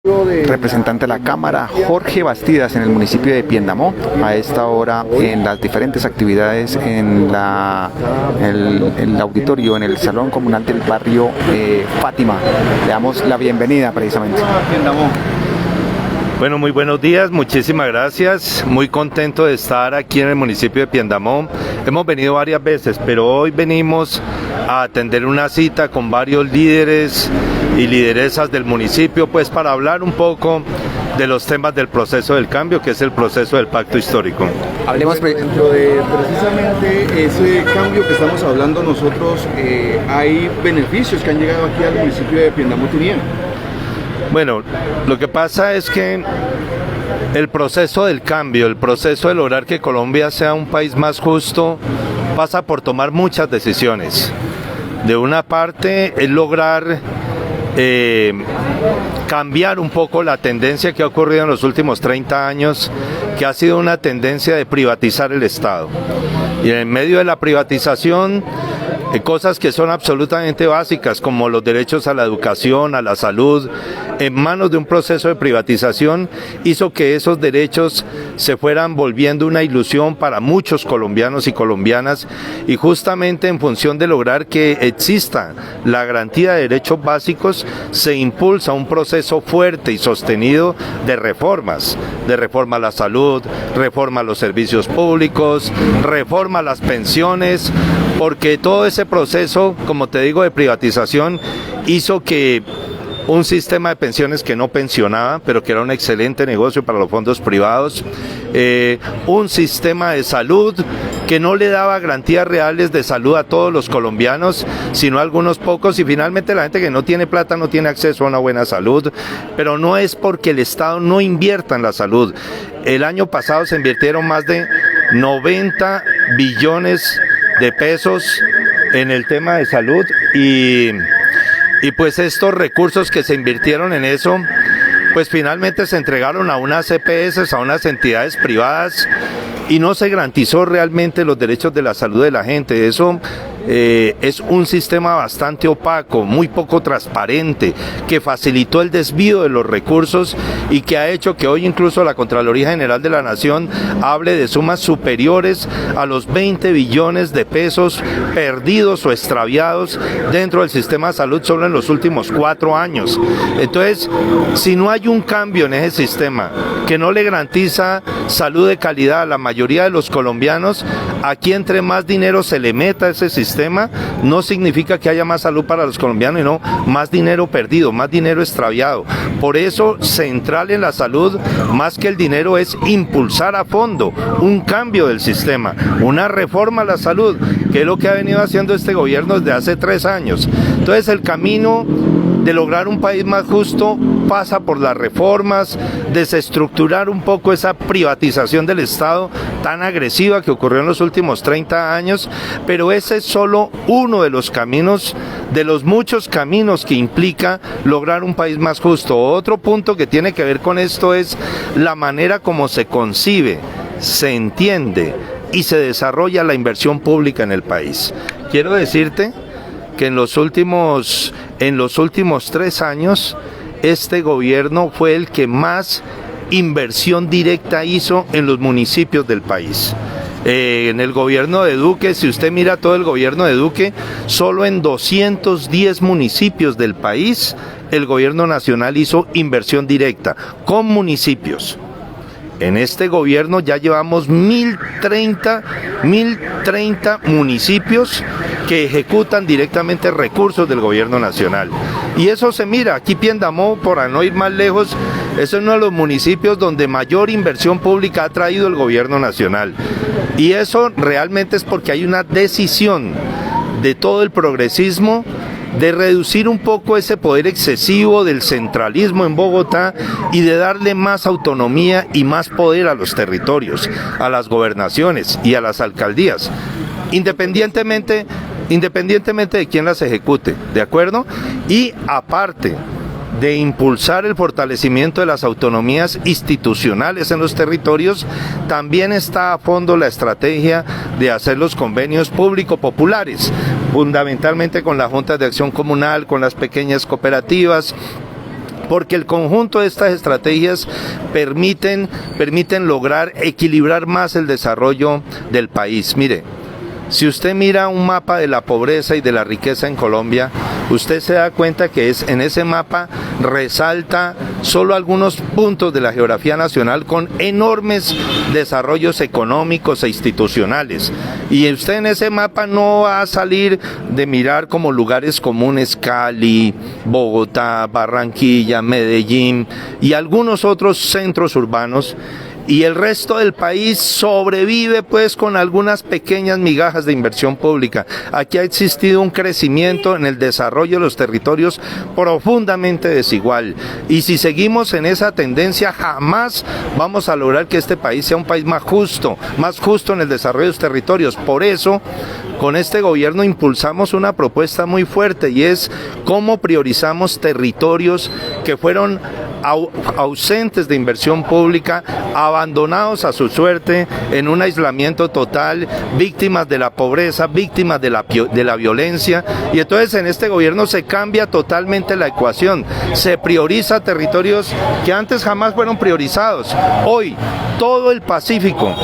Representante de la Cámara, Jorge Bastidas, en el municipio de Piendamó, a esta hora en las diferentes actividades en el auditorio, en el Salón Comunal del barrio Fátima. Le damos la bienvenida precisamente. Bueno, muy buenos días, muchísimas gracias, muy contento de estar aquí en el municipio de Piendamó. Hemos venido varias veces, pero hoy venimos a atender una cita con varios líderes y lideresas del municipio, pues para hablar un poco de los temas del proceso del cambio, que es el proceso del pacto histórico. Hablemos dentro de precisamente ese cambio que estamos hablando nosotros, hay beneficios que han llegado aquí al municipio de Piendamó, Turía. Bueno, lo que pasa es que el proceso del cambio, el proceso de lograr que Colombia sea un país más justo, pasa por tomar muchas decisiones. De una parte es lograr cambiar un poco la tendencia que ha ocurrido en los últimos 30 años, que ha sido una tendencia de privatizar el Estado. Y en medio de la privatización, cosas que son absolutamente básicas, como los derechos a la educación, a la salud, en manos de un proceso de privatización, hizo que esos derechos se fueran volviendo una ilusión para muchos colombianos y colombianas, y justamente en función de lograr que exista la garantía de derechos básicos, se impulsa un proceso fuerte y sostenido de reformas a la salud, reforma a los servicios públicos, reforma a las pensiones, porque todo ese proceso, como te digo, de privatización hizo que un sistema de pensiones que no pensionaba, pero que era un excelente negocio para los fondos privados, un sistema de salud que no le daba garantías reales de salud a todos los colombianos, sino a algunos pocos, y finalmente la gente que no tiene plata no tiene acceso a una buena salud, pero no es porque el Estado no invierta en la salud. El año pasado se invirtieron más de 90 billones de pesos en el tema de salud, y pues estos recursos que se invirtieron en eso, pues finalmente se entregaron a unas EPS, a unas entidades privadas, y no se garantizó realmente los derechos de la salud de la gente. Eso es un sistema bastante opaco, muy poco transparente, que facilitó el desvío de los recursos y que ha hecho que hoy incluso la Contraloría General de la Nación hable de sumas superiores a los 20 billones de pesos perdidos o extraviados dentro del sistema de salud solo en los últimos 4 años. Entonces, si no hay un cambio en ese sistema que no le garantiza salud de calidad a la mayoría de los colombianos, aquí entre más dinero se le meta a ese sistema, no significa que haya más salud para los colombianos, sino más dinero perdido, más dinero extraviado. Por eso, central en la salud, más que el dinero, es impulsar a fondo un cambio del sistema, una reforma a la salud, que es lo que ha venido haciendo este gobierno desde hace 3 años. Entonces, el camino de lograr un país más justo pasa por las reformas, desestructurar un poco esa privatización del Estado tan agresiva que ocurrió en los últimos 30 años, pero ese es solo uno de los caminos, de los muchos caminos que implica lograr un país más justo. Otro punto que tiene que ver con esto es la manera como se concibe, se entiende y se desarrolla la inversión pública en el país. Quiero decirte que en los últimos 3 años, este gobierno fue el que más inversión directa hizo en los municipios del país. En el gobierno de Duque, si usted mira todo el gobierno de Duque, solo en 210 municipios del país, el gobierno nacional hizo inversión directa con municipios. En este gobierno ya llevamos 1030 municipios que ejecutan directamente recursos del gobierno nacional. Y eso se mira, aquí Piendamó, por no ir más lejos, es uno de los municipios donde mayor inversión pública ha traído el gobierno nacional. Y eso realmente es porque hay una decisión de todo el progresismo de reducir un poco ese poder excesivo del centralismo en Bogotá y de darle más autonomía y más poder a los territorios, a las gobernaciones y a las alcaldías, independientemente de quién las ejecute, ¿de acuerdo? Y aparte de impulsar el fortalecimiento de las autonomías institucionales en los territorios, también está a fondo la estrategia de hacer los convenios porque el conjunto de estas estrategias permiten lograr equilibrar más el desarrollo del país. Mire, si usted mira un mapa de la pobreza y de la riqueza en Colombia, usted se da cuenta que en ese mapa resalta solo algunos puntos de la geografía nacional con enormes desarrollos económicos e institucionales. Y usted en ese mapa no va a salir de mirar como lugares comunes Cali, Bogotá, Barranquilla, Medellín y algunos otros centros urbanos. Y el resto del país sobrevive pues con algunas pequeñas migajas de inversión pública. Aquí ha existido un crecimiento en el desarrollo de los territorios profundamente desigual. Y si seguimos en esa tendencia, jamás vamos a lograr que este país sea un país más justo en el desarrollo de los territorios. Por eso, con este gobierno impulsamos una propuesta muy fuerte y es cómo priorizamos territorios que fueron ausentes de inversión pública, abandonados a su suerte, en un aislamiento total, víctimas de la pobreza, víctimas de la violencia. Y entonces en este gobierno se cambia totalmente la ecuación, se prioriza territorios que antes jamás fueron priorizados. Hoy todo el Pacífico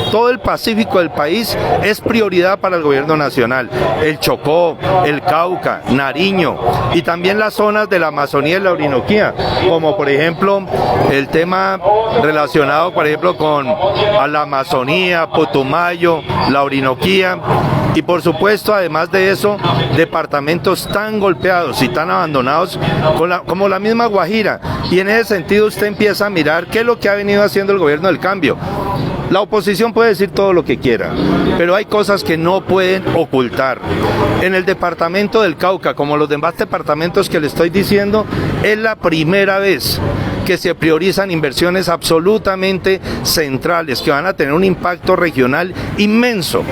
del país es prioridad para el gobierno nacional. El Chocó, el Cauca, Nariño y también las zonas de la Amazonía y la Orinoquía, como por ejemplo el tema relacionado por ejemplo con la Amazonía, Putumayo, la Orinoquía. Y por supuesto, además de eso, departamentos tan golpeados y tan abandonados como la misma Guajira. Y en ese sentido usted empieza a mirar qué es lo que ha venido haciendo el gobierno del cambio. La oposición puede decir todo lo que quiera, pero hay cosas que no pueden ocultar. En el departamento del Cauca, como los demás departamentos que le estoy diciendo, es la primera vez que se priorizan inversiones absolutamente centrales, que van a tener un impacto regional inmenso.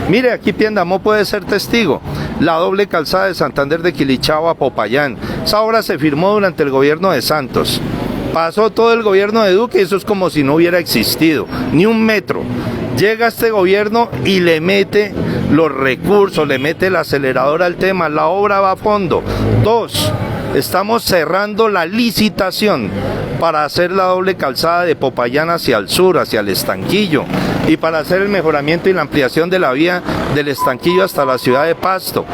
Mire, aquí Piendamó puede ser testigo. La doble calzada de Santander de Quilichao a Popayán. Esa obra se firmó durante el gobierno de Santos. Pasó todo el gobierno de Duque y eso es como si no hubiera existido, ni un metro. Llega este gobierno y le mete los recursos, le mete el acelerador al tema, la obra va a fondo. 2, estamos cerrando la licitación para hacer la doble calzada de Popayán hacia el sur, hacia el Estanquillo, y para hacer el mejoramiento y la ampliación de la vía del Estanquillo hasta la ciudad de Pasto.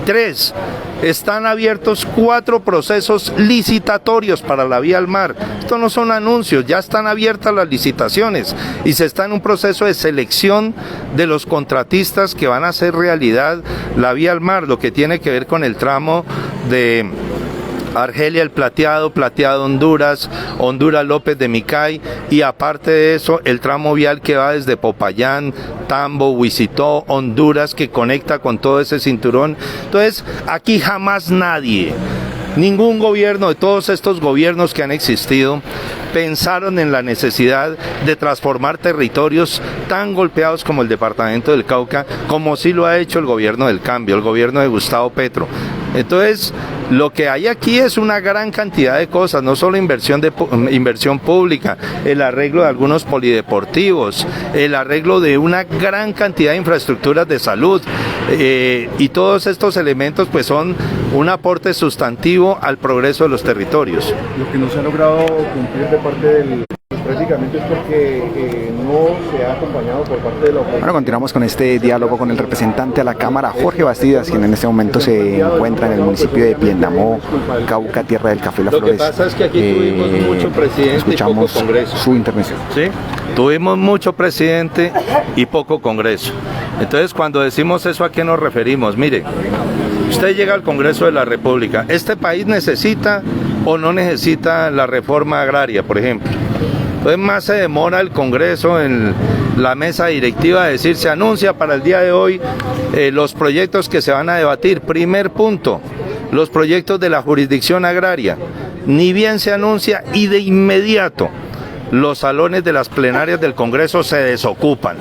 3, están abiertos 4 procesos licitatorios para la vía al mar. Esto no son anuncios, ya están abiertas las licitaciones y se está en un proceso de selección de los contratistas que van a hacer realidad la vía al mar, lo que tiene que ver con el tramo de Argelia el Plateado, Plateado Honduras, Honduras López de Micay, y aparte de eso el tramo vial que va desde Popayán, Tambo, Huicitó, Honduras, que conecta con todo ese cinturón. Entonces aquí jamás nadie, ningún gobierno de todos estos gobiernos que han existido, pensaron en la necesidad de transformar territorios tan golpeados como el departamento del Cauca, como sí lo ha hecho el gobierno del cambio, el gobierno de Gustavo Petro. Entonces, lo que hay aquí es una gran cantidad de cosas, no solo inversión pública, el arreglo de algunos polideportivos, el arreglo de una gran cantidad de infraestructuras de salud, y todos estos elementos pues son un aporte sustantivo al progreso de los territorios. Lo que no se ha logrado cumplir de parte del... prácticamente es porque no se ha acompañado por parte de la oposición. Bueno, continuamos con este diálogo con el representante a la Cámara, Jorge Bastidas, quien en este momento se encuentra en el municipio de Piendamó, Cauca, tierra del café y las flores. Lo que pasa es que aquí tuvimos mucho presidente y poco congreso. Su intervención. ¿Sí? Tuvimos mucho presidente y poco congreso. Entonces, cuando decimos eso, ¿a qué nos referimos? Mire, usted llega al Congreso de la República. ¿Este país necesita o no necesita la reforma agraria, por ejemplo? Entonces más se demora el Congreso en la mesa directiva de decir, se anuncia para el día de hoy los proyectos que se van a debatir. Primer punto, los proyectos de la jurisdicción agraria. Ni bien se anuncia y de inmediato los salones de las plenarias del Congreso se desocupan.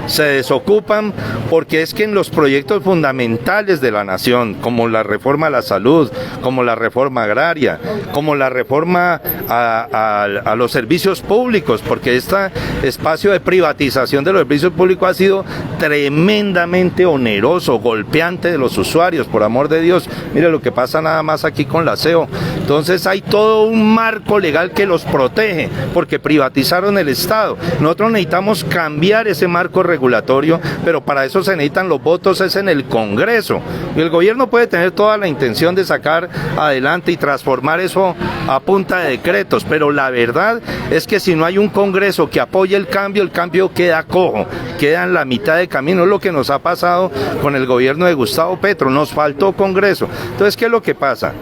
se desocupan porque es que en los proyectos fundamentales de la nación, como la reforma a la salud, como la reforma agraria, como la reforma a los servicios públicos, porque este espacio de privatización de los servicios públicos ha sido tremendamente oneroso, golpeante de los usuarios, por amor de Dios. Mire lo que pasa nada más aquí con la ASEO. Entonces hay todo un marco legal que los protege, porque privatizaron el Estado. Nosotros necesitamos cambiar ese marco regulatorio, pero para eso se necesitan los votos es en el Congreso. Y el gobierno puede tener toda la intención de sacar adelante y transformar eso a punta de decretos, pero la verdad es que si no hay un Congreso que apoye el cambio queda cojo, queda en la mitad de camino. Es lo que nos ha pasado con el gobierno de Gustavo Petro, nos faltó Congreso. Entonces, ¿qué es lo que pasa?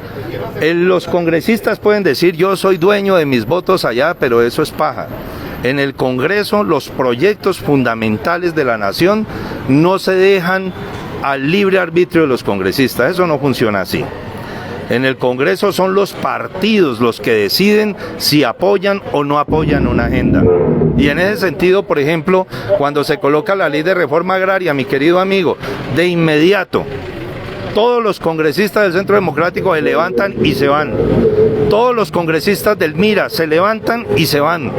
Los congresistas pueden decir, yo soy dueño de mis votos allá, pero eso es paja. En el Congreso, los proyectos fundamentales de la nación no se dejan al libre arbitrio de los congresistas, eso no funciona así. En el Congreso son los partidos los que deciden si apoyan o no apoyan una agenda. Y en ese sentido, por ejemplo, cuando se coloca la ley de reforma agraria, mi querido amigo, de inmediato, todos los congresistas del Centro Democrático se levantan y se van. Todos los congresistas del MIRA se levantan y se van.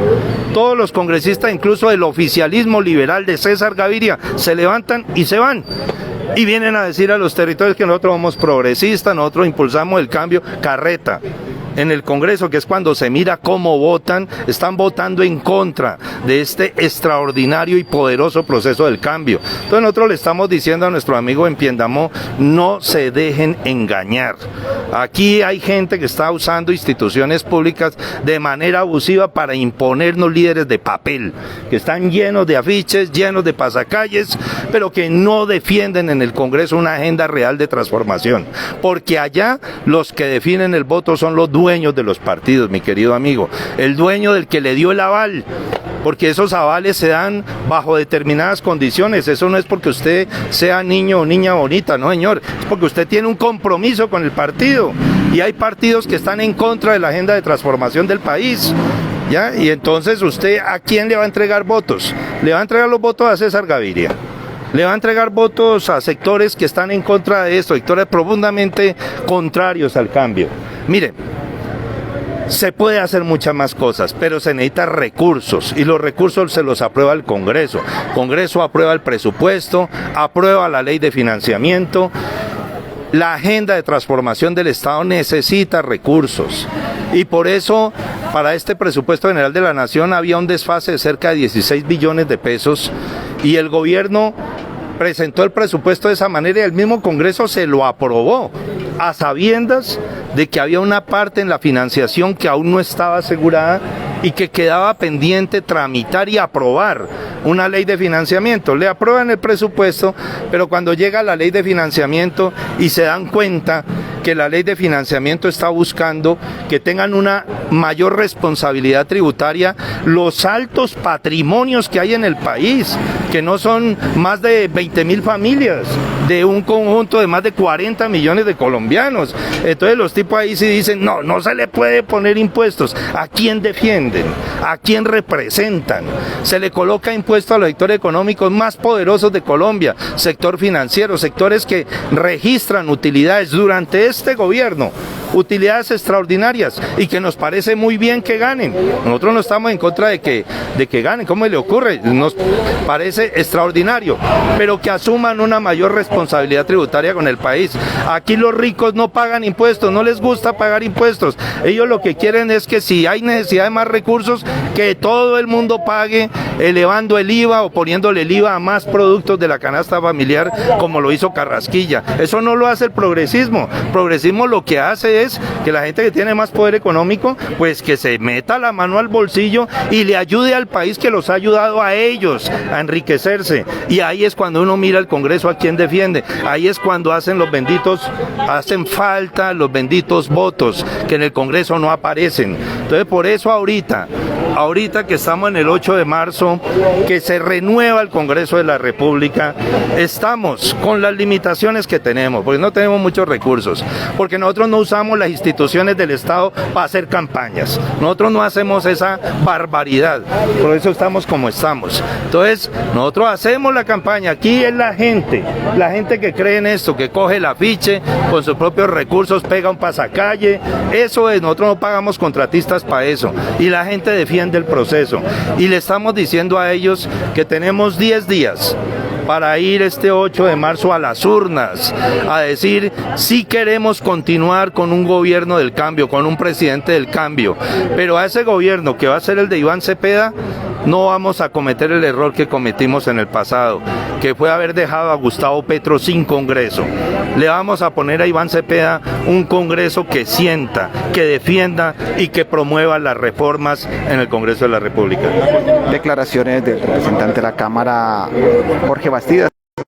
Todos los congresistas, incluso del oficialismo liberal de César Gaviria, se levantan y se van. Y vienen a decir a los territorios que nosotros somos progresistas, nosotros impulsamos el cambio, carreta. En el Congreso, que es cuando se mira cómo votan, están votando en contra de este extraordinario y poderoso proceso del cambio. Entonces nosotros le estamos diciendo a nuestro amigo en Piendamó, no se dejen engañar. Aquí hay gente que está usando instituciones públicas de manera abusiva para imponernos líderes de papel, que están llenos de afiches, llenos de pasacalles, pero que no defienden en el Congreso una agenda real de transformación. Porque allá los que definen el voto son los dueños de los partidos, mi querido amigo, el dueño del que le dio el aval, porque esos avales se dan bajo determinadas condiciones. Eso no es porque usted sea niño o niña bonita, no señor, es porque usted tiene un compromiso con el partido, y hay partidos que están en contra de la agenda de transformación del país, ¿ya? Y entonces usted, ¿a quién le va a entregar votos? Le va a entregar los votos a César Gaviria, le va a entregar votos a sectores que están en contra de esto, sectores profundamente contrarios al cambio. Miren, se puede hacer muchas más cosas, pero se necesitan recursos, y los recursos se los aprueba el Congreso. El Congreso aprueba el presupuesto, aprueba la ley de financiamiento. La agenda de transformación del Estado necesita recursos, y por eso para este presupuesto general de la Nación había un desfase de cerca de 16 billones de pesos, y el gobierno presentó el presupuesto de esa manera y el mismo Congreso se lo aprobó, a sabiendas de que había una parte en la financiación que aún no estaba asegurada y que quedaba pendiente tramitar y aprobar una ley de financiamiento. Le aprueban el presupuesto, pero cuando llega la ley de financiamiento y se dan cuenta que la ley de financiamiento está buscando que tengan una mayor responsabilidad tributaria los altos patrimonios que hay en el país, que no son más de 20.000 familias, de un conjunto de más de 40 millones de colombianos. Entonces los tipos ahí sí dicen, no, no se le puede poner impuestos. ¿A quién defienden? ¿A quién representan? Se le coloca impuesto a los sectores económicos más poderosos de Colombia, sector financiero, sectores que registran utilidades durante este gobierno, utilidades extraordinarias, y que nos parece muy bien que ganen. Nosotros no estamos en contra de que ganen, ¿cómo le ocurre? Nos parece extraordinario, pero que asuman una mayor responsabilidad tributaria con el país. Aquí los ricos no pagan impuestos, no les gusta pagar impuestos. Ellos lo que quieren es que si hay necesidad de más recursos, que todo el mundo pague, elevando el IVA o poniéndole el IVA a más productos de la canasta familiar, como lo hizo Carrasquilla. Eso no lo hace el progresismo. El progresismo lo que hace es que la gente que tiene más poder económico, pues que se meta la mano al bolsillo y le ayude al país, que los ha ayudado a ellos a enriquecerse. Y ahí es cuando uno mira al Congreso a quién defiende. Ahí es cuando hacen falta los benditos votos, que en el Congreso no aparecen. Entonces por eso ahorita ahorita que estamos en el 8 de marzo, que se renueva el Congreso de la República, estamos con las limitaciones que tenemos, porque no tenemos muchos recursos, porque nosotros no usamos las instituciones del Estado para hacer campañas, nosotros no hacemos esa barbaridad, por eso estamos como estamos. Entonces, nosotros hacemos la campaña, aquí es la gente que cree en esto, que coge el afiche, con sus propios recursos pega un pasacalle, eso es, nosotros no pagamos contratistas para eso, y la gente defiende el proceso, y le estamos diciendo a ellos que tenemos 10 días para ir este 8 de marzo a las urnas, a decir si queremos continuar con un gobierno del cambio, con un presidente del cambio, pero a ese gobierno que va a ser el de Iván Cepeda, no vamos a cometer el error que cometimos en el pasado, que fue haber dejado a Gustavo Petro sin Congreso. Le vamos a poner a Iván Cepeda un Congreso que sienta, que defienda y que promueva las reformas en el Congreso de la República. Declaraciones del representante de la Cámara, Jorge Bastidas.